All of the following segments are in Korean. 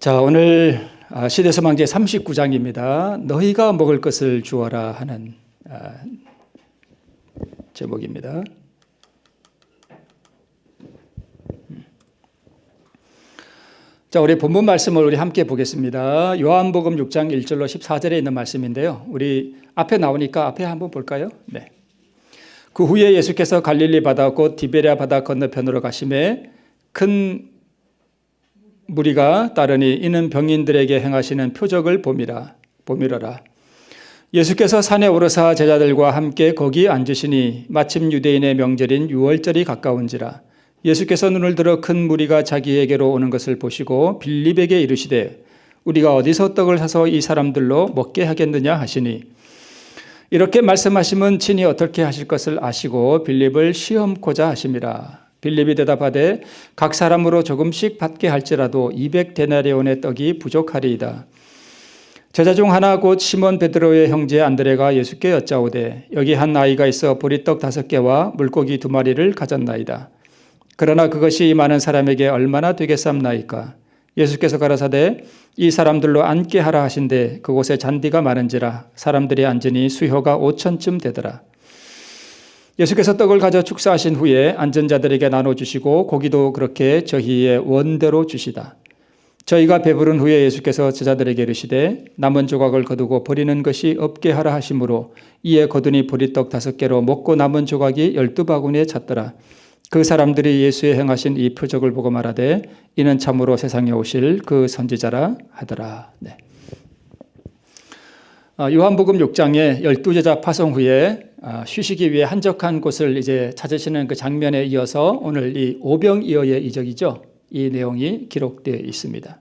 자, 오늘 시대서망제 39장입니다. 너희가 먹을 것을 주어라 하는 제목입니다. 자, 우리 본문 말씀을 우리 함께 보겠습니다. 요한복음 6장 1절로 14절에 있는 말씀인데요. 우리 앞에 나오니까 앞에 한번 볼까요? 네. 그 후에 예수께서 갈릴리 바다 곧 디베랴 바다 건너편으로 가심에 큰 무리가 따르니 이는 병인들에게 행하시는 표적을 보미러라. 예수께서 산에 오르사 제자들과 함께 거기 앉으시니 마침 유대인의 명절인 유월절이 가까운지라. 예수께서 눈을 들어 큰 무리가 자기에게로 오는 것을 보시고 빌립에게 이르시되 우리가 어디서 떡을 사서 이 사람들로 먹게 하겠느냐 하시니, 이렇게 말씀하시면 친히 어떻게 하실 것을 아시고 빌립을 시험코자 하심이라. 빌립이 대답하되 각 사람으로 조금씩 받게 할지라도 200데나리온의 떡이 부족하리이다. 제자 중 하나 곧 시몬 베드로의 형제 안드레가 예수께 여짜오되 여기 한 아이가 있어 보리떡 5개와 물고기 2마리를 가졌나이다. 그러나 그것이 이 많은 사람에게 얼마나 되겠삼나이까. 예수께서 가라사대 이 사람들로 앉게 하라 하신대 그곳에 잔디가 많은지라 사람들이 앉으니 수효가 5,000쯤 되더라. 예수께서 떡을 가져 축사하신 후에 앉은 자들에게 나눠주시고 고기도 그렇게 저희의 원대로 주시다. 저희가 배부른 후에 예수께서 제자들에게 이르시되 남은 조각을 거두고 버리는 것이 없게 하라 하심으로 이에 거두니 보리떡 5개로 먹고 남은 조각이 12바구니에 찼더라. 그 사람들이 예수의 행하신 이 표적을 보고 말하되 이는 참으로 세상에 오실 그 선지자라 하더라. 네. 요한복음 6장에 12제자 파송 후에 쉬시기 위해 한적한 곳을 이제 찾으시는 그 장면에 이어서 오늘 이 오병이어의 이적이죠. 이 내용이 기록되어 있습니다.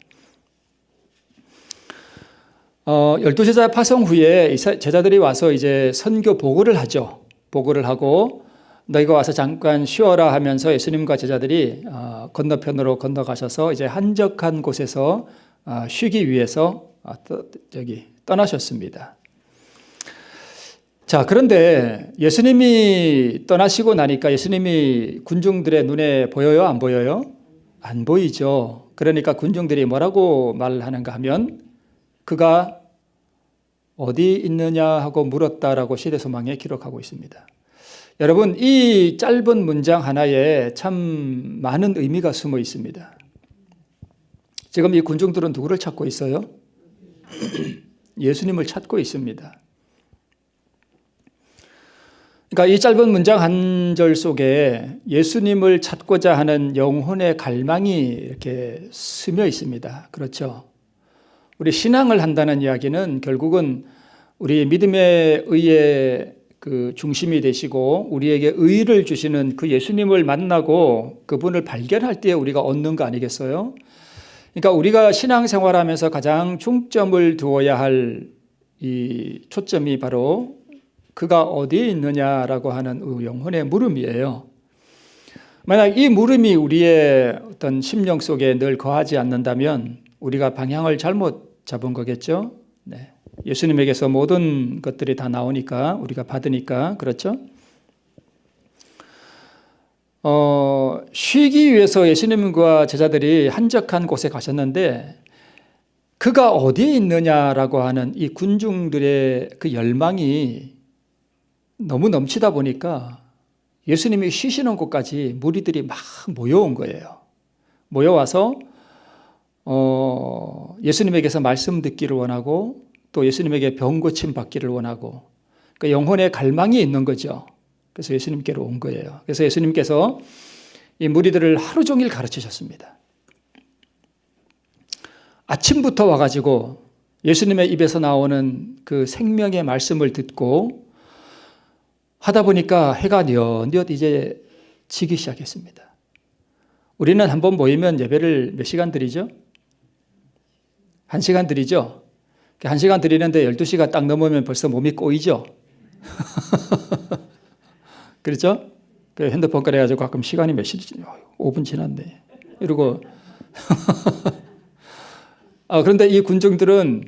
12제자 파송 후에 제자들이 와서 이제 선교 보고를 하죠. 보고를 하고 너희가 와서 잠깐 쉬어라 하면서 예수님과 제자들이 건너편으로 건너가셔서 이제 한적한 곳에서 쉬기 위해서 떠나셨습니다. 자, 그런데 예수님이 떠나시고 나니까 예수님이 군중들의 눈에 보여요? 안 보여요? 안 보이죠. 그러니까 군중들이 뭐라고 말하는가 하면 그가 어디 있느냐 하고 물었다라고 시대소망에 기록하고 있습니다. 여러분, 이 짧은 문장 하나에 참 많은 의미가 숨어 있습니다. 지금 이 군중들은 누구를 찾고 있어요? 예수님을 찾고 있습니다. 그러니까 이 짧은 문장 한 절 속에 예수님을 찾고자 하는 영혼의 갈망이 이렇게 스며 있습니다. 그렇죠? 우리 신앙을 한다는 이야기는 결국은 우리 믿음의 의의 그 중심이 되시고 우리에게 의를 주시는 그 예수님을 만나고 그분을 발견할 때 우리가 얻는 거 아니겠어요? 그러니까 우리가 신앙생활하면서 가장 중점을 두어야 할 이 초점이 바로 그가 어디에 있느냐라고 하는 영혼의 물음이에요. 만약 이 물음이 우리의 어떤 심령 속에 늘 거하지 않는다면 우리가 방향을 잘못 잡은 거겠죠. 네. 예수님에게서 모든 것들이 다 나오니까 우리가 받으니까 그렇죠. 쉬기 위해서 예수님과 제자들이 한적한 곳에 가셨는데 그가 어디에 있느냐라고 하는 이 군중들의 그 열망이 너무 넘치다 보니까 예수님이 쉬시는 곳까지 무리들이 막 모여온 거예요. 모여와서 예수님에게서 말씀 듣기를 원하고 또 예수님에게 병 고침 받기를 원하고 그 영혼의 갈망이 있는 거죠. 그래서 예수님께로 온 거예요. 그래서 예수님께서 이 무리들을 하루 종일 가르치셨습니다. 아침부터 와가지고 예수님의 입에서 나오는 그 생명의 말씀을 듣고 하다 보니까 해가 뉘엿뉘엿 이제 지기 시작했습니다. 우리는 한번 모이면 예배를 몇 시간 드리죠? 1시간 드리죠? 1시간 드리는데 12시가 딱 넘으면 벌써 몸이 꼬이죠? 그렇죠? 핸드폰 꺼내가지고 가끔 시간이 몇 시지? 5분 지났네. 이러고. 그런데 이 군중들은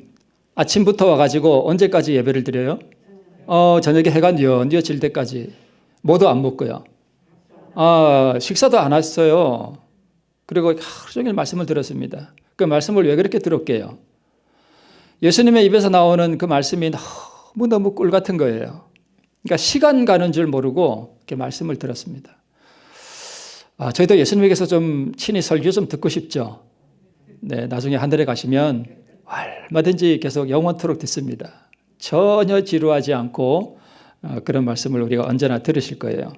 아침부터 와가지고 언제까지 예배를 드려요? 저녁에 해가 뉘엿질 때까지. 뭐도 안 먹고요. 식사도 안 했어요. 그리고 하루 종일 말씀을 들었습니다. 그 말씀을 왜 그렇게 들었게요? 예수님의 입에서 나오는 그 말씀이 너무 꿀 같은 거예요. 그러니까 시간 가는 줄 모르고 이렇게 말씀을 들었습니다. 저희도 예수님에게서 좀 친히 설교 좀 듣고 싶죠. 네, 나중에 하늘에 가시면 얼마든지 계속 영원토록 듣습니다. 전혀 지루하지 않고 그런 말씀을 우리가 언제나 들으실 거예요.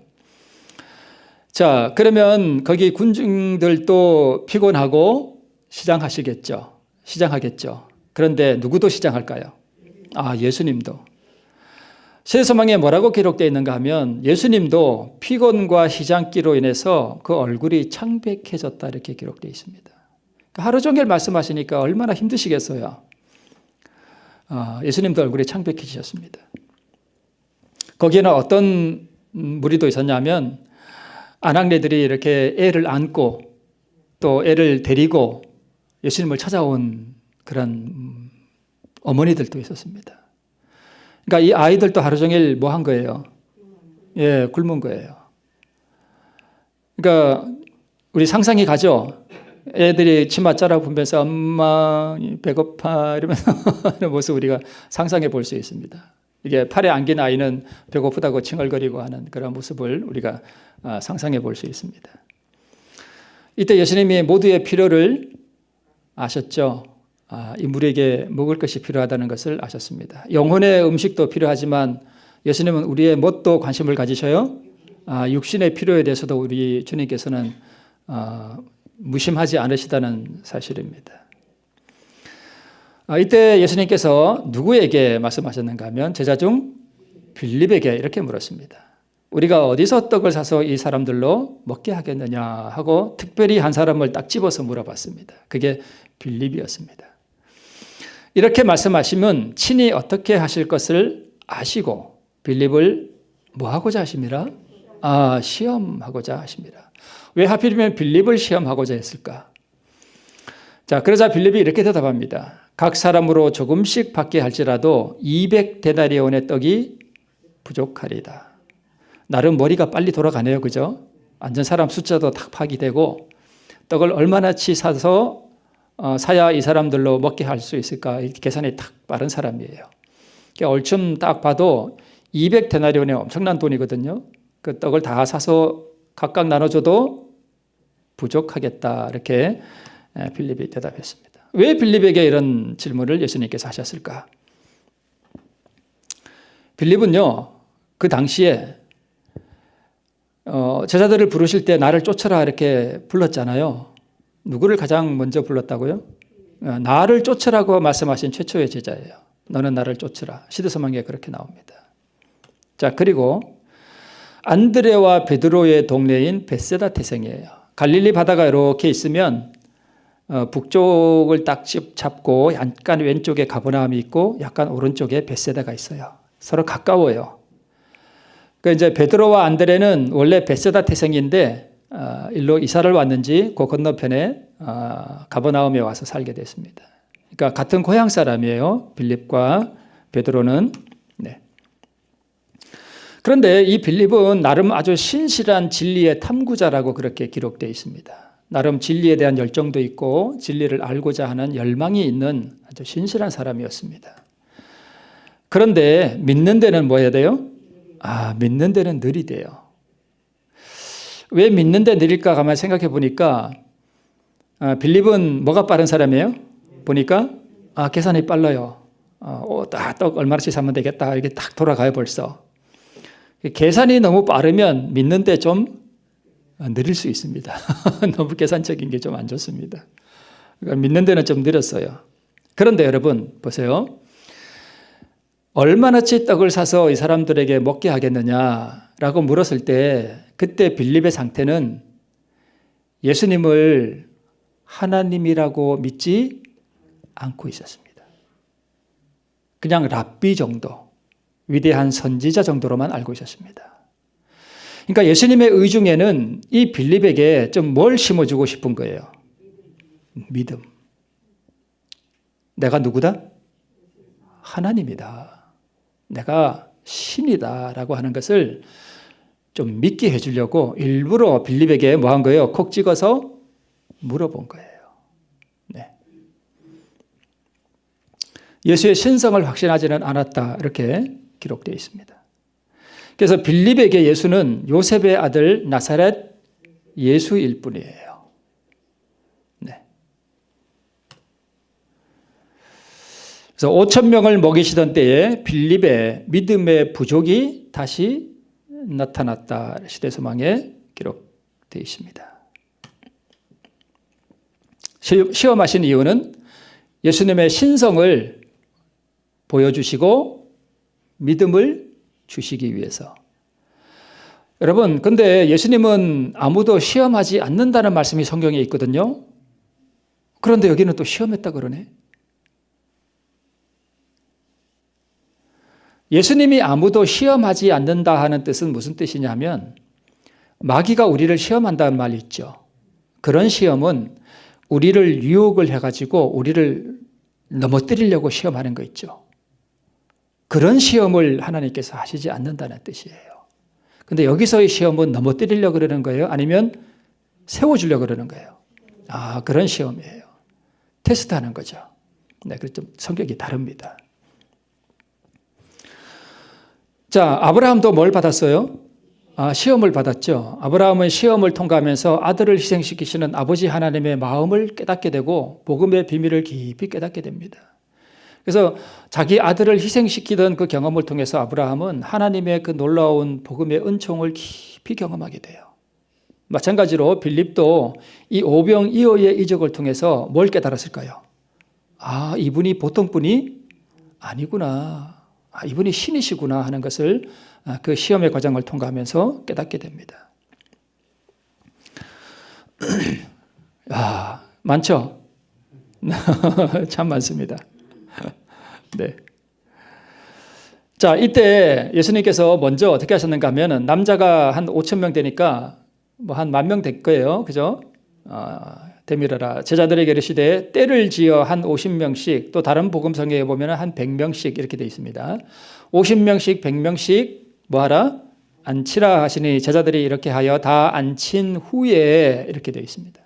자, 그러면 거기 군중들도 피곤하고 시장하시겠죠. 시장하겠죠. 그런데 누구도 시장할까요? 예수님도. 세소망에 뭐라고 기록되어 있는가 하면 예수님도 피곤과 시장기로 인해서 그 얼굴이 창백해졌다 이렇게 기록되어 있습니다. 하루 종일 말씀하시니까 얼마나 힘드시겠어요. 예수님도 얼굴이 창백해지셨습니다. 거기에는 어떤 무리도 있었냐면 아낙네들이 이렇게 애를 안고 또 애를 데리고 예수님을 찾아온 그런 어머니들도 있었습니다. 그러니까 이 아이들도 하루 종일 뭐 한 거예요? 굶은 거예요. 그러니까 우리 상상이 가죠? 애들이 치마 짜라 보면서 엄마 배고파 이러면서 하는 모습 우리가 상상해 볼 수 있습니다. 이게 팔에 안긴 아이는 배고프다고 칭얼거리고 하는 그런 모습을 우리가 상상해 볼 수 있습니다. 이때 예수님이 모두의 필요를 아셨죠. 인물에게 먹을 것이 필요하다는 것을 아셨습니다. 영혼의 음식도 필요하지만 예수님은 우리의 뭣도 관심을 가지셔요. 육신의 필요에 대해서도 우리 주님께서는 무심하지 않으시다는 사실입니다. 이때 예수님께서 누구에게 말씀하셨는가 하면 제자 중 빌립에게 이렇게 물었습니다. 우리가 어디서 떡을 사서 이 사람들로 먹게 하겠느냐 하고 특별히 한 사람을 딱 집어서 물어봤습니다. 그게 빌립이었습니다. 이렇게 말씀하시면 친히 어떻게 하실 것을 아시고 빌립을 뭐 하고자 하십니까? 시험하고자 하십니다. 왜 하필이면 빌립을 시험하고자 했을까? 자, 그러자 빌립이 이렇게 대답합니다. 각 사람으로 조금씩 받게 할지라도 200데나리온의 떡이 부족하리다. 나름 머리가 빨리 돌아가네요. 그죠? 완전 사람 숫자도 딱 파악이 되고 떡을 얼마나치 사서 사야 이 사람들로 먹게 할 수 있을까? 계산이 딱 빠른 사람이에요. 얼춤 딱 봐도 200데나리온의 엄청난 돈이거든요. 그 떡을 다 사서 각각 나눠줘도 부족하겠다. 이렇게 빌립이 대답했습니다. 왜 빌립에게 이런 질문을 예수님께서 하셨을까? 빌립은요, 그 당시에 제자들을 부르실 때 나를 쫓아라 이렇게 불렀잖아요. 누구를 가장 먼저 불렀다고요? 나를 쫓으라고 말씀하신 최초의 제자예요. 너는 나를 쫓으라. 시대서망에 그렇게 나옵니다. 자, 그리고 안드레와 베드로의 동네인 벳세다 태생이에요. 갈릴리 바다가 이렇게 있으면 북쪽을 딱 잡고 약간 왼쪽에 가버나움이 있고 약간 오른쪽에 벳세다가 있어요. 서로 가까워요. 그 이제 베드로와 안드레는 원래 벳세다 태생인데 일로 이사를 왔는지 그 건너편에 가버나움에 와서 살게 됐습니다. 그러니까 같은 고향 사람이에요. 빌립과 베드로는. 네. 그런데 이 빌립은 나름 아주 신실한 진리의 탐구자라고 그렇게 기록되어 있습니다. 나름 진리에 대한 열정도 있고 진리를 알고자 하는 열망이 있는 아주 신실한 사람이었습니다. 그런데 믿는 데는 뭐 해야 돼요? 믿는 데는 느리대요. 왜 믿는 데 느릴까 가만 생각해 보니까 빌립은 뭐가 빠른 사람이에요? 보니까 계산이 빨라요. 떡 얼마씩 사면 되겠다. 이렇게 딱 돌아가요 벌써. 계산이 너무 빠르면 믿는 데 좀 느릴 수 있습니다. 너무 계산적인 게 좀 안 좋습니다. 그러니까 믿는 데는 좀 느렸어요. 그런데 여러분 보세요. 얼마나치 떡을 사서 이 사람들에게 먹게 하겠느냐라고 물었을 때 그때 빌립의 상태는 예수님을 하나님이라고 믿지 않고 있었습니다. 그냥 랍비 정도, 위대한 선지자 정도로만 알고 있었습니다. 그러니까 예수님의 의중에는 이 빌립에게 좀 뭘 심어주고 싶은 거예요? 믿음. 내가 누구다? 하나님이다. 내가 신이다 라고 하는 것을 좀 믿게 해주려고 일부러 빌립에게 뭐 한 거예요? 콕 찍어서 물어본 거예요. 네. 예수의 신성을 확신하지는 않았다. 이렇게 기록되어 있습니다. 그래서 빌립에게 예수는 요셉의 아들 나사렛 예수일 뿐이에요. 네. 그래서 5,000명을 먹이시던 때에 빌립의 믿음의 부족이 다시 나타났다. 시대서망에 기록되어 있습니다. 시험하신 이유는 예수님의 신성을 보여주시고 믿음을 주시기 위해서. 여러분, 근데 예수님은 아무도 시험하지 않는다는 말씀이 성경에 있거든요. 그런데 여기는 또 시험했다 그러네. 예수님이 아무도 시험하지 않는다 하는 뜻은 무슨 뜻이냐면 마귀가 우리를 시험한다는 말이 있죠. 그런 시험은 우리를 유혹을 해가지고 우리를 넘어뜨리려고 시험하는 거 있죠. 그런 시험을 하나님께서 하시지 않는다는 뜻이에요. 근데 여기서의 시험은 넘어뜨리려고 그러는 거예요? 아니면 세워주려고 그러는 거예요? 아, 그런 시험이에요. 테스트하는 거죠. 네, 그래서 좀 성격이 다릅니다. 자, 아브라함도 뭘 받았어요? 시험을 받았죠. 아브라함은 시험을 통과하면서 아들을 희생시키시는 아버지 하나님의 마음을 깨닫게 되고 복음의 비밀을 깊이 깨닫게 됩니다. 그래서 자기 아들을 희생시키던 그 경험을 통해서 아브라함은 하나님의 그 놀라운 복음의 은총을 깊이 경험하게 돼요. 마찬가지로 빌립도 이 오병이어의 이적을 통해서 뭘 깨달았을까요? 아, 이분이 보통 분이 아니구나. 아, 이분이 신이시구나 하는 것을 그 시험의 과정을 통과하면서 깨닫게 됩니다. 아, 많죠? 참 많습니다. 네. 자, 이때 예수님께서 먼저 어떻게 하셨는가 하면은 남자가 한 5,000명 되니까 뭐 한 10,000명 될 거예요. 그죠? 되밀어라. 제자들에게 이르시되 때를 지어 한 50명씩 또 다른 복음성에 보면 한 100명씩 이렇게 되어 있습니다. 50명씩 100명씩 뭐하라? 안치라 하시니 제자들이 이렇게 하여 다 안친 후에 이렇게 되어 있습니다.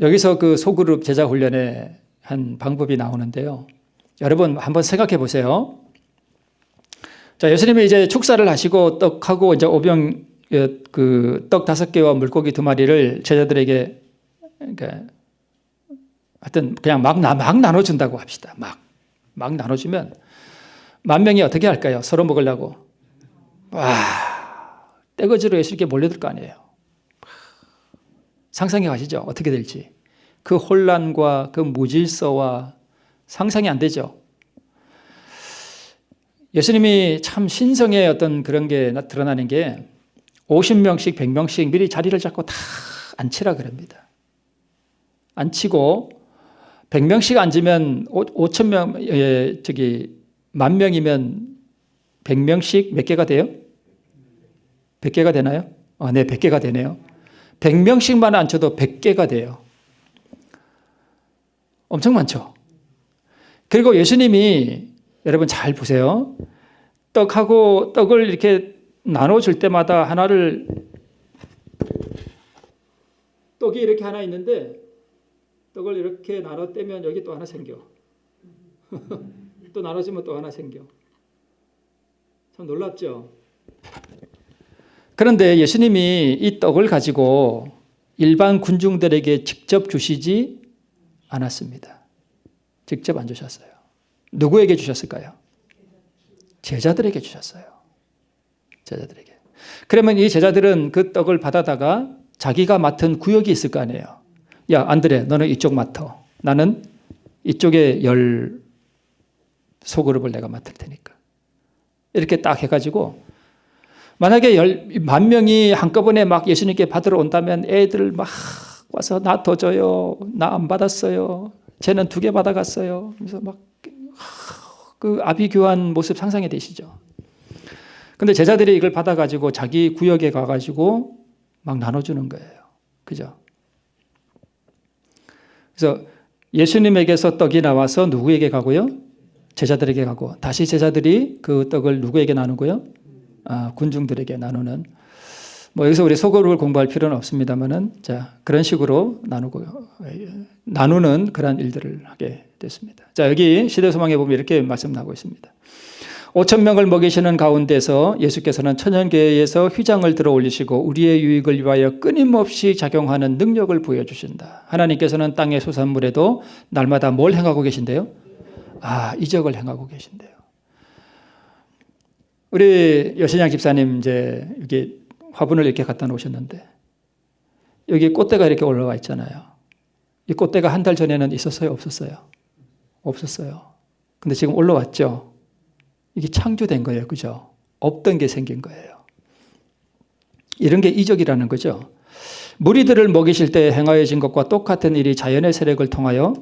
여기서 그 소그룹 제자 훈련의 한 방법이 나오는데요. 여러분 한번 생각해 보세요. 자, 예수님이 이제 축사를 하시고 떡하고 이제 오병 그 떡 5개와 물고기 2마리를 제자들에게 그러니까 하여튼 그냥 막 나눠준다고 합시다. 막 나눠주면 10,000명이 어떻게 할까요? 서로 먹으려고. 와, 떼거지로 예수님께 몰려들 거 아니에요. 상상해 가시죠? 어떻게 될지. 그 혼란과 그 무질서와 상상이 안 되죠. 예수님이 참 신성의 어떤 그런 게 드러나는 게 50명씩 100명씩 미리 자리를 잡고 다 앉히라 그럽니다. 앉히고 100명씩 앉으면 5,000명, 10,000명이면 100명씩 몇 개가 돼요? 100개가 되나요? 네, 100개가 되네요. 100명씩만 앉혀도 100개가 돼요. 엄청 많죠. 그리고 예수님이 여러분 잘 보세요. 떡을 이렇게 나눠줄 때마다 하나를 떡이 이렇게 하나 있는데 떡을 이렇게 나눠 떼면 여기 또 하나 생겨. 또 나눠주면 또 하나 생겨. 참 놀랍죠? 그런데 예수님이 이 떡을 가지고 일반 군중들에게 직접 주시지 않았습니다. 직접 안 주셨어요. 누구에게 주셨을까요? 제자들에게 주셨어요. 제자들에게. 그러면 이 제자들은 그 떡을 받아다가 자기가 맡은 구역이 있을 거 아니에요. 야, 안드레, 너는 이쪽 맡아. 나는 이쪽에 10 소그룹을 내가 맡을 테니까. 이렇게 딱 해가지고 만약에 10,000명이 한꺼번에 막 예수님께 받으러 온다면 애들 막 와서 나 더 줘요. 나 안 받았어요. 쟤는 2개 받아갔어요. 그래서 막 그 아비규환 모습 상상이 되시죠. 근데 제자들이 이걸 받아가지고 자기 구역에 가가지고 막 나눠주는 거예요. 그죠? 그래서 예수님에게서 떡이 나와서 누구에게 가고요? 제자들에게 가고 다시 제자들이 그 떡을 누구에게 나누고요? 군중들에게 나누는 뭐 여기서 우리 소그룹을 공부할 필요는 없습니다만은 자, 그런 식으로 나누는 그런 일들을 하게 됐습니다. 자, 여기 시대소망에 보면 이렇게 말씀나고 있습니다. 5,000명을 먹이시는 가운데서 예수께서는 천연교회에서 휘장을 들어 올리시고 우리의 유익을 위하여 끊임없이 작용하는 능력을 보여주신다. 하나님께서는 땅의 소산물에도 날마다 뭘 행하고 계신데요? 이적을 행하고 계신대요. 우리 여신양 집사님 이제 여기 화분을 이렇게 갖다 놓으셨는데 여기 꽃대가 이렇게 올라와 있잖아요. 이 꽃대가 한 달 전에는 있었어요? 없었어요? 없었어요. 근데 지금 올라왔죠? 이게 창조된 거예요. 그죠? 없던 게 생긴 거예요. 이런 게 이적이라는 거죠. 무리들을 먹이실 때 행하여진 것과 똑같은 일이 자연의 세력을 통하여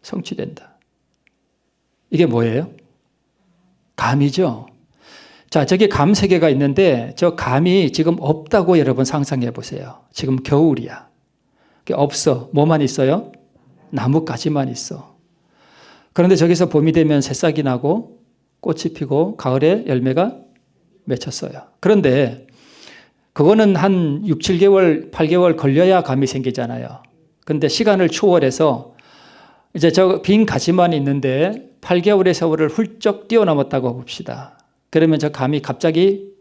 성취된다. 이게 뭐예요? 감이죠. 자, 저기 감 3개가 있는데 저 감이 지금 없다고 여러분 상상해 보세요. 지금 겨울이야. 없어. 뭐만 있어요? 나뭇가지만 있어. 그런데 저기서 봄이 되면 새싹이 나고 꽃이 피고 가을에 열매가 맺혔어요. 그런데 그거는 한 6, 7개월, 8개월 걸려야 감이 생기잖아요. 그런데 시간을 초월해서 이제 저 빈 가지만 있는데 8개월의 세월을 훌쩍 뛰어넘었다고 봅시다. 그러면 저 감이 갑자기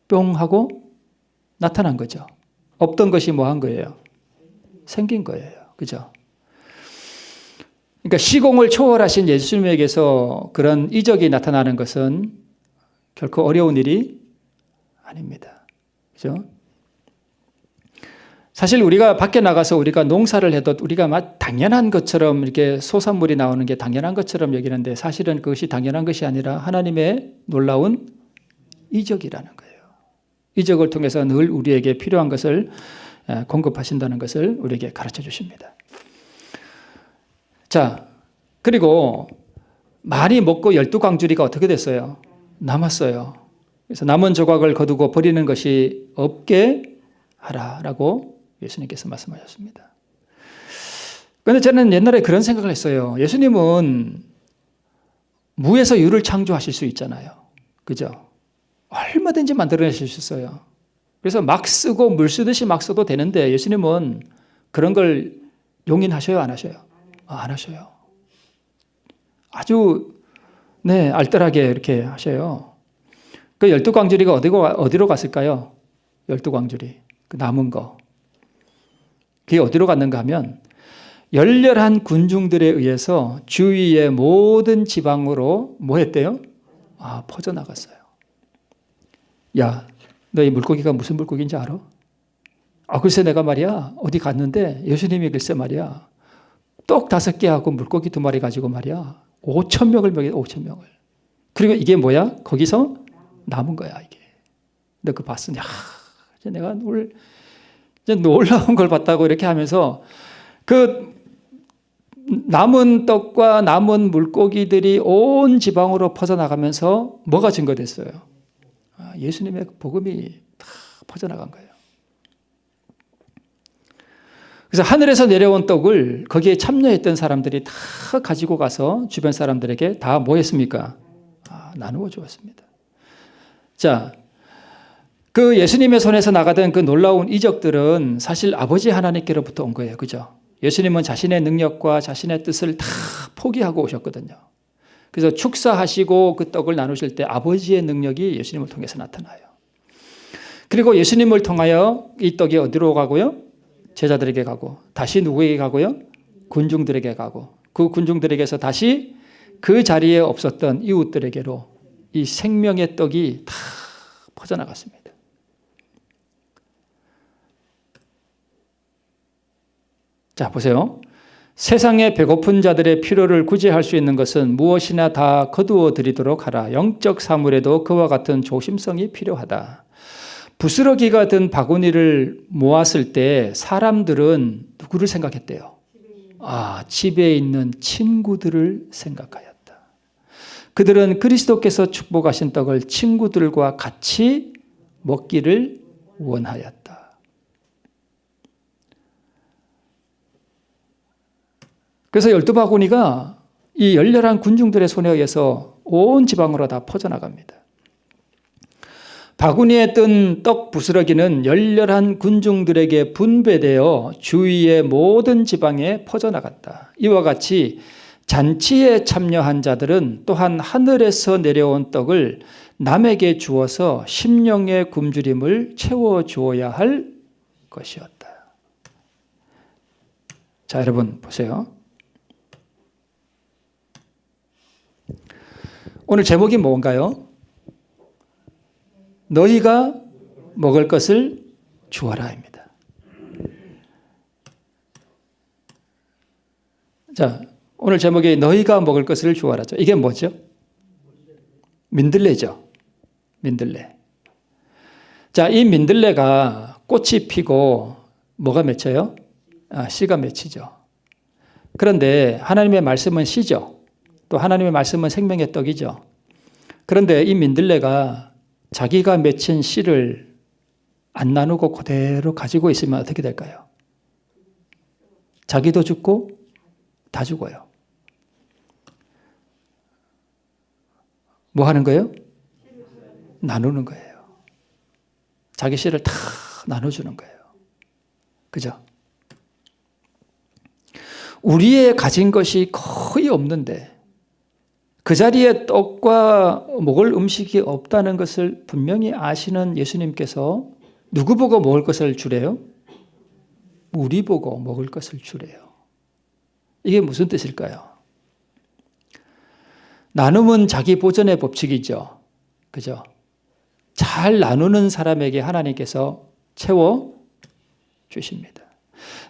뿅 하고 나타난 거죠. 없던 것이 뭐 한 거예요? 생긴 거예요. 그죠? 그러니까 시공을 초월하신 예수님에게서 그런 이적이 나타나는 것은 결코 어려운 일이 아닙니다. 그죠? 사실 우리가 밖에 나가서 우리가 농사를 해도 우리가 당연한 것처럼 이렇게 소산물이 나오는 게 당연한 것처럼 여기는데 사실은 그것이 당연한 것이 아니라 하나님의 놀라운 이적이라는 거예요. 이적을 통해서 늘 우리에게 필요한 것을 공급하신다는 것을 우리에게 가르쳐 주십니다. 자, 그리고 많이 먹고 12광주리가 어떻게 됐어요? 남았어요. 그래서 남은 조각을 거두고 버리는 것이 없게 하라라고 예수님께서 말씀하셨습니다. 그런데 저는 옛날에 그런 생각을 했어요. 예수님은 무에서 유를 창조하실 수 있잖아요. 그죠? 얼마든지 만들어내실 수 있어요. 그래서 막 쓰고 물 쓰듯이 막 써도 되는데 예수님은 그런 걸 용인하셔요? 안 하셔요? 안 하셔요. 아주 알뜰하게 이렇게 하셔요. 그 12광주리가 어디로 갔을까요? 12광주리. 그 남은 거. 그게 어디로 갔는가 하면 열렬한 군중들에 의해서 주위의 모든 지방으로 뭐 했대요? 퍼져나갔어요. 야, 너 이 물고기가 무슨 물고기인지 알아? 글쎄 내가 말이야 어디 갔는데 예수님이 글쎄 말이야 떡 5개 하고 물고기 2마리 가지고 말이야 5,000명을 먹여 5,000명을. 그리고 이게 뭐야? 거기서 남은 거야 이게. 너 그거 봤으니 내가 놀라운 걸 봤다고 이렇게 하면서 그 남은 떡과 남은 물고기들이 온 지방으로 퍼져나가면서 뭐가 증거됐어요? 예수님의 복음이 다 퍼져나간 거예요. 그래서 하늘에서 내려온 떡을 거기에 참여했던 사람들이 다 가지고 가서 주변 사람들에게 다 뭐 했습니까? 나누어 주었습니다. 자, 그 예수님의 손에서 나가던 그 놀라운 이적들은 사실 아버지 하나님께로부터 온 거예요. 그죠? 예수님은 자신의 능력과 자신의 뜻을 다 포기하고 오셨거든요. 그래서 축사하시고 그 떡을 나누실 때 아버지의 능력이 예수님을 통해서 나타나요. 그리고 예수님을 통하여 이 떡이 어디로 가고요? 제자들에게 가고 다시 누구에게 가고요? 군중들에게 가고 그 군중들에게서 다시 그 자리에 없었던 이웃들에게로 이 생명의 떡이 다 퍼져나갔습니다. 자, 보세요. 세상의 배고픈 자들의 필요를 구제할 수 있는 것은 무엇이나 다 거두어 드리도록 하라. 영적 사물에도 그와 같은 조심성이 필요하다. 부스러기가 든 바구니를 모았을 때 사람들은 누구를 생각했대요? 집에 있는 친구들을 생각하였다. 그들은 그리스도께서 축복하신 떡을 친구들과 같이 먹기를 원하였다. 그래서 12바구니가 이 열렬한 군중들의 손에 의해서 온 지방으로 다 퍼져나갑니다. 바구니에 뜬 떡 부스러기는 열렬한 군중들에게 분배되어 주위의 모든 지방에 퍼져나갔다. 이와 같이 잔치에 참여한 자들은 또한 하늘에서 내려온 떡을 남에게 주어서 심령의 굶주림을 채워주어야 할 것이었다. 자, 여러분 보세요. 오늘 제목이 뭔가요? 너희가 먹을 것을 주어라입니다. 자, 오늘 제목이 너희가 먹을 것을 주어라죠. 이게 뭐죠? 민들레죠. 민들레. 자, 이 민들레가 꽃이 피고 뭐가 맺혀요? 씨가 맺히죠. 그런데 하나님의 말씀은 씨죠. 또 하나님의 말씀은 생명의 떡이죠. 그런데 이 민들레가 자기가 맺힌 씨를 안 나누고 그대로 가지고 있으면 어떻게 될까요? 자기도 죽고 다 죽어요. 뭐 하는 거예요? 나누는 거예요. 자기 씨를 다 나눠주는 거예요. 그죠? 우리의 가진 것이 거의 없는데 그 자리에 떡과 먹을 음식이 없다는 것을 분명히 아시는 예수님께서 누구 보고 먹을 것을 주래요? 우리 보고 먹을 것을 주래요. 이게 무슨 뜻일까요? 나눔은 자기 보전의 법칙이죠. 그죠? 잘 나누는 사람에게 하나님께서 채워 주십니다.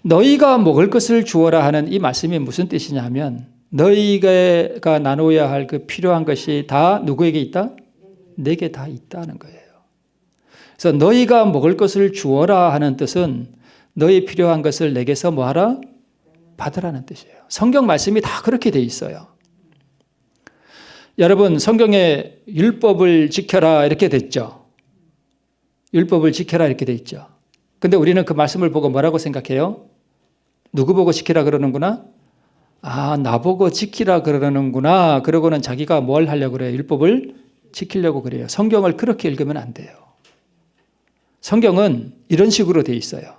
너희가 먹을 것을 주어라 하는 이 말씀이 무슨 뜻이냐면 너희가 나누어야 할 그 필요한 것이 다 누구에게 있다? 내게 다 있다는 거예요. 그래서 너희가 먹을 것을 주어라 하는 뜻은 너희 필요한 것을 내게서 뭐하라? 받으라는 뜻이에요. 성경 말씀이 다 그렇게 돼 있어요. 여러분 성경에 율법을 지켜라 이렇게 됐죠. 율법을 지켜라 이렇게 돼 있죠. 근데 우리는 그 말씀을 보고 뭐라고 생각해요? 누구 보고 지키라 그러는구나? 나보고 지키라 그러는구나. 그러고는 자기가 뭘 하려고 그래요? 율법을 지키려고 그래요. 성경을 그렇게 읽으면 안 돼요. 성경은 이런 식으로 돼 있어요.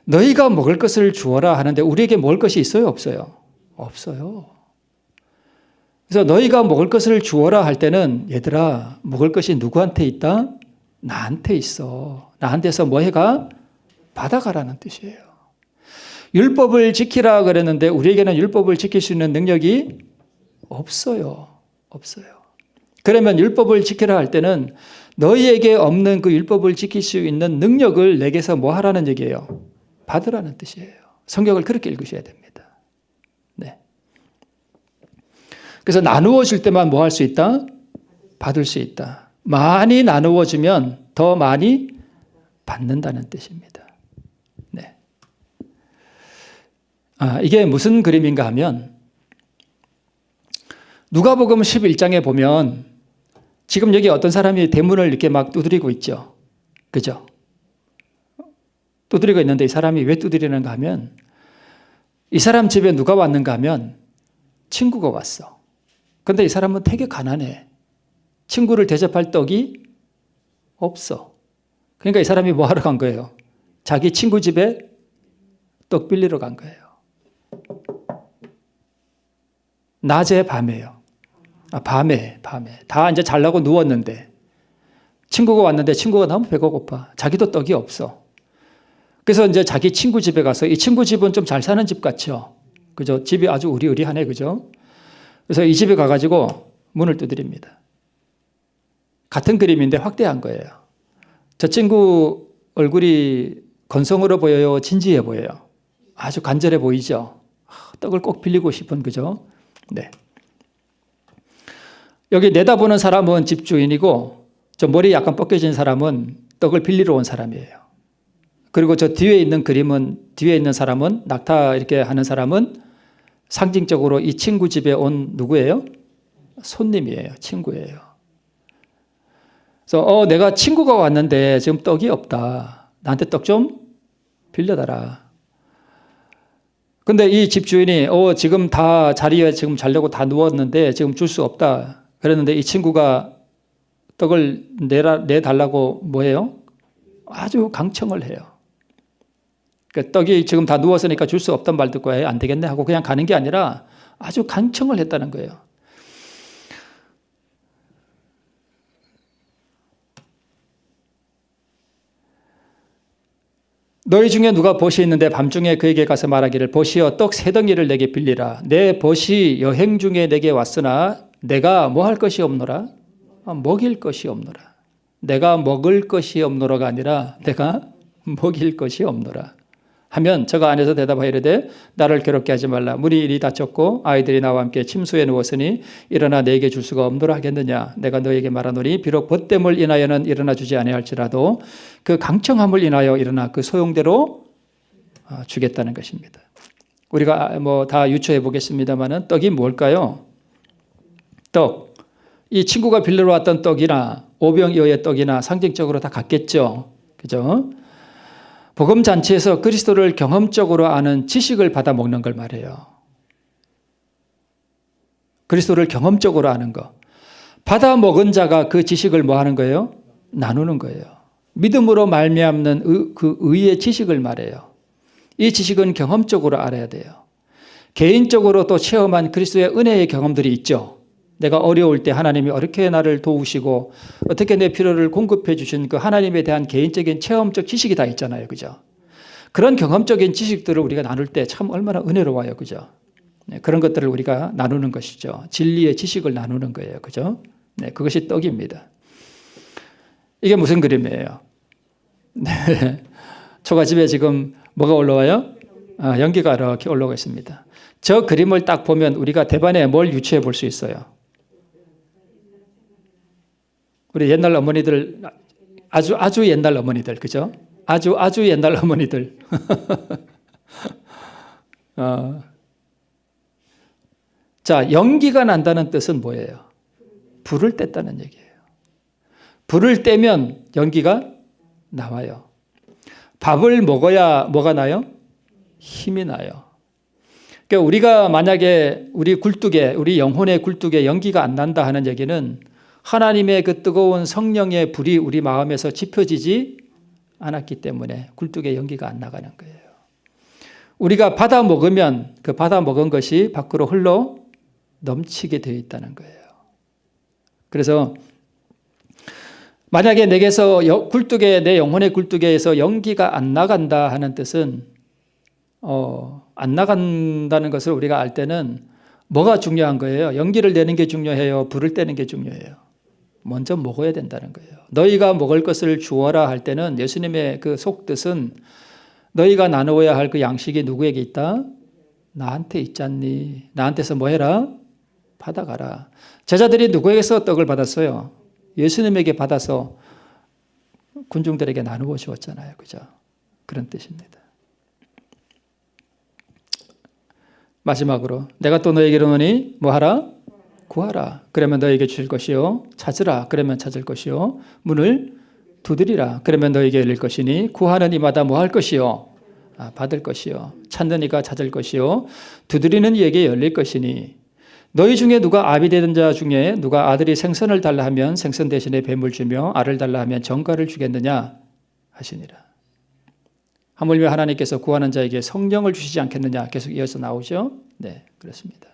너희가 먹을 것을 주어라 하는데 우리에게 먹을 것이 있어요? 없어요? 없어요. 그래서 너희가 먹을 것을 주어라 할 때는 얘들아 먹을 것이 누구한테 있다? 나한테 있어. 나한테서 뭐 해가? 받아가라는 뜻이에요. 율법을 지키라 그랬는데 우리에게는 율법을 지킬 수 있는 능력이 없어요. 없어요. 그러면 율법을 지키라 할 때는 너희에게 없는 그 율법을 지킬 수 있는 능력을 내게서 뭐 하라는 얘기예요? 받으라는 뜻이에요. 성경을 그렇게 읽으셔야 됩니다. 네. 그래서 나누어 줄 때만 뭐 할 수 있다? 받을 수 있다. 많이 나누어 주면 더 많이 받는다는 뜻입니다. 네. 이게 무슨 그림인가 하면 누가복음 11장에 보면 지금 여기 어떤 사람이 대문을 이렇게 막 두드리고 있죠. 그죠? 두드리고 있는데 이 사람이 왜 두드리는가 하면 이 사람 집에 누가 왔는가 하면 친구가 왔어. 그런데 이 사람은 되게 가난해. 친구를 대접할 떡이 없어. 그러니까 이 사람이 뭐 하러 간 거예요? 자기 친구 집에 떡 빌리러 간 거예요. 낮에 밤에요. 밤에. 다 이제 잘라고 누웠는데 친구가 왔는데 친구가 너무 배가 고파. 자기도 떡이 없어. 그래서 이제 자기 친구 집에 가서 이 친구 집은 좀 잘 사는 집 같죠. 그죠? 집이 아주 으리으리하네. 그죠? 그래서 이 집에 가가지고 문을 두드립니다. 같은 그림인데 확대한 거예요. 저 친구 얼굴이 건성으로 보여요? 진지해 보여요? 아주 간절해 보이죠? 떡을 꼭 빌리고 싶은 그죠? 네. 여기 내다보는 사람은 집주인이고 저 머리 약간 벗겨진 사람은 떡을 빌리러 온 사람이에요. 그리고 저 뒤에 있는 그림은 뒤에 있는 사람은 낙타 이렇게 하는 사람은 상징적으로 이 친구 집에 온 누구예요? 손님이에요. 친구예요. 그래서 내가 친구가 왔는데 지금 떡이 없다. 나한테 떡 좀 빌려달라. 근데 이 집주인이 지금 다 자리에 지금 자려고 다 누웠는데 지금 줄 수 없다. 그랬는데 이 친구가 떡을 내달라고 뭐해요? 아주 강청을 해요. 그러니까 떡이 지금 다 누웠으니까 줄 수 없단 말 듣고 안 되겠네 하고 그냥 가는 게 아니라 아주 강청을 했다는 거예요. 너희 중에 누가 벗이 있는데 밤중에 그에게 가서 말하기를 벗이여 떡 3덩이를 내게 빌리라. 내 벗이 여행 중에 내게 왔으나 내가 뭐 할 것이 없노라? 먹일 것이 없노라. 내가 먹을 것이 없노라가 아니라 내가 먹일 것이 없노라. 하면 저가 안에서 대답하여 이르되 나를 괴롭게 하지 말라. 문이 이리 닫혔고 아이들이 나와 함께 침소에 누웠으니 일어나 내게 줄 수가 없노라 하겠느냐. 내가 너에게 말하노니 비록 벗됨을 인하여는 일어나 주지 아니할지라도 그 강청함을 인하여 일어나 그 소용대로 주겠다는 것입니다. 우리가 뭐 다 유추해 보겠습니다만은 떡이 뭘까요? 떡. 이 친구가 빌리러 왔던 떡이나 오병이어의 떡이나 상징적으로 다 같겠죠. 그죠? 복음 잔치에서 그리스도를 경험적으로 아는 지식을 받아 먹는 걸 말해요. 그리스도를 경험적으로 아는 거. 받아 먹은 자가 그 지식을 뭐 하는 거예요? 나누는 거예요. 믿음으로 말미암는 그 의의 지식을 말해요. 이 지식은 경험적으로 알아야 돼요. 개인적으로 또 체험한 그리스도의 은혜의 경험들이 있죠. 내가 어려울 때 하나님이 어떻게 나를 도우시고 어떻게 내 필요를 공급해 주신 그 하나님에 대한 개인적인 체험적 지식이 다 있잖아요. 그죠? 그런 경험적인 지식들을 우리가 나눌 때 참 얼마나 은혜로워요. 그죠? 네, 그런 것들을 우리가 나누는 것이죠. 진리의 지식을 나누는 거예요. 그죠? 네, 그것이 떡입니다. 이게 무슨 그림이에요? 네. 초가집에 지금 뭐가 올라와요? 연기가 이렇게 올라오고 있습니다. 저 그림을 딱 보면 우리가 대반에 뭘 유추해 볼 수 있어요? 우리 옛날 어머니들, 아주 옛날 어머니들, 그죠? 아주 옛날 어머니들. 자, 연기가 난다는 뜻은 뭐예요? 불을 뗐다는 얘기예요. 불을 떼면 연기가 나와요. 밥을 먹어야 뭐가 나요? 힘이 나요. 그러니까 우리가 만약에 우리 굴뚝에, 우리 영혼의 굴뚝에 연기가 안 난다 하는 얘기는 하나님의 그 뜨거운 성령의 불이 우리 마음에서 지펴지지 않았기 때문에 굴뚝에 연기가 안 나가는 거예요. 우리가 받아 먹으면 그 받아 먹은 것이 밖으로 흘러 넘치게 되어 있다는 거예요. 그래서 만약에 내게서 굴뚝에, 내 영혼의 굴뚝에서 연기가 안 나간다 하는 뜻은 안 나간다는 것을 우리가 알 때는 뭐가 중요한 거예요? 연기를 내는 게 중요해요? 불을 떼는 게 중요해요? 먼저 먹어야 된다는 거예요. 너희가 먹을 것을 주어라 할 때는 예수님의 그 속뜻은 너희가 나누어야 할 그 양식이 누구에게 있다? 나한테 있잖니. 나한테서 뭐 해라? 받아가라. 제자들이 누구에게서 떡을 받았어요? 예수님에게 받아서 군중들에게 나누어 주었잖아요. 그죠? 그런 뜻입니다. 마지막으로 내가 또 너에게 이르노니 뭐 하라? 구하라. 그러면 너에게 주실 것이요. 찾으라. 그러면 찾을 것이요. 문을 두드리라. 그러면 너에게 열릴 것이니 구하는 이마다 뭐 할 것이요? 받을 것이요. 찾는 이가 찾을 것이요. 두드리는 이에게 열릴 것이니 너희 중에 누가 아비 되는 자 중에 누가 아들이 생선을 달라 하면 생선 대신에 뱀을 주며 알을 달라 하면 정갈을 주겠느냐 하시니라. 하물며 하나님께서 구하는 자에게 성령을 주시지 않겠느냐 계속 이어서 나오죠. 네, 그렇습니다.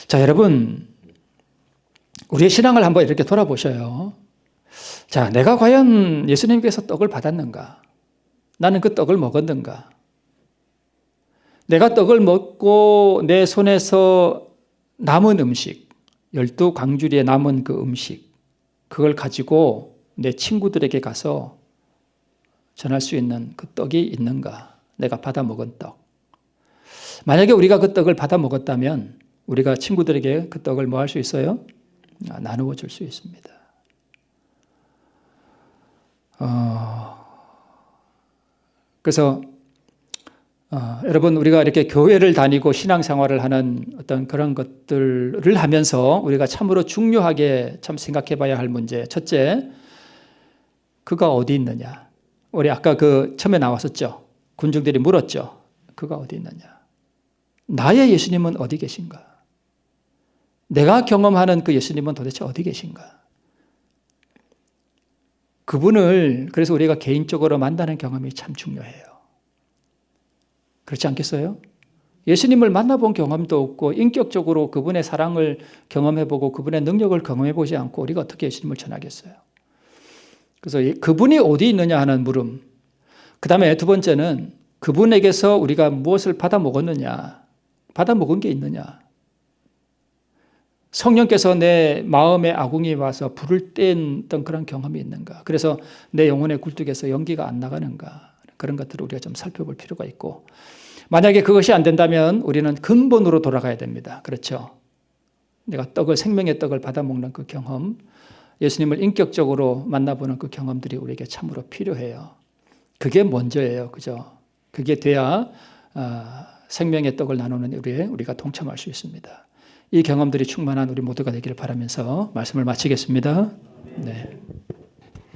자, 여러분 우리의 신앙을 한번 이렇게 돌아보셔요. 자, 내가 과연 예수님께서 떡을 받았는가? 나는 그 떡을 먹었는가? 내가 떡을 먹고 내 손에서 남은 음식, 12광주리에 남은 그 음식, 그걸 가지고 내 친구들에게 가서 전할 수 있는 그 떡이 있는가? 내가 받아 먹은 떡. 만약에 우리가 그 떡을 받아 먹었다면 우리가 친구들에게 그 떡을 뭐 할 수 있어요? 나누어 줄 수 있습니다. 그래서 여러분 우리가 이렇게 교회를 다니고 신앙생활을 하는 어떤 그런 것들을 하면서 우리가 참으로 중요하게 참 생각해 봐야 할 문제. 첫째, 그가 어디 있느냐. 우리 아까 그 처음에 나왔었죠. 군중들이 물었죠. 그가 어디 있느냐. 나의 예수님은 어디 계신가? 내가 경험하는 그 예수님은 도대체 어디 계신가? 그분을 그래서 우리가 개인적으로 만나는 경험이 참 중요해요. 그렇지 않겠어요? 예수님을 만나본 경험도 없고 인격적으로 그분의 사랑을 경험해보고 그분의 능력을 경험해보지 않고 우리가 어떻게 예수님을 전하겠어요? 그래서 그분이 어디 있느냐 하는 물음. 그 다음에 두 번째는 그분에게서 우리가 무엇을 받아 먹었느냐, 받아 먹은 게 있느냐. 성령께서 내 마음에 아궁이 와서 불을 뗐던 그런 경험이 있는가. 그래서 내 영혼의 굴뚝에서 연기가 안 나가는가. 그런 것들을 우리가 좀 살펴볼 필요가 있고, 만약에 그것이 안 된다면 우리는 근본으로 돌아가야 됩니다. 그렇죠? 내가 생명의 떡을 받아 먹는 그 경험, 예수님을 인격적으로 만나보는 그 경험들이 우리에게 참으로 필요해요. 그게 먼저예요. 그죠? 그게 돼야 생명의 떡을 나누는 일에 우리가 동참할 수 있습니다. 이 경험들이 충만한 우리 모두가 되기를 바라면서 말씀을 마치겠습니다. 네.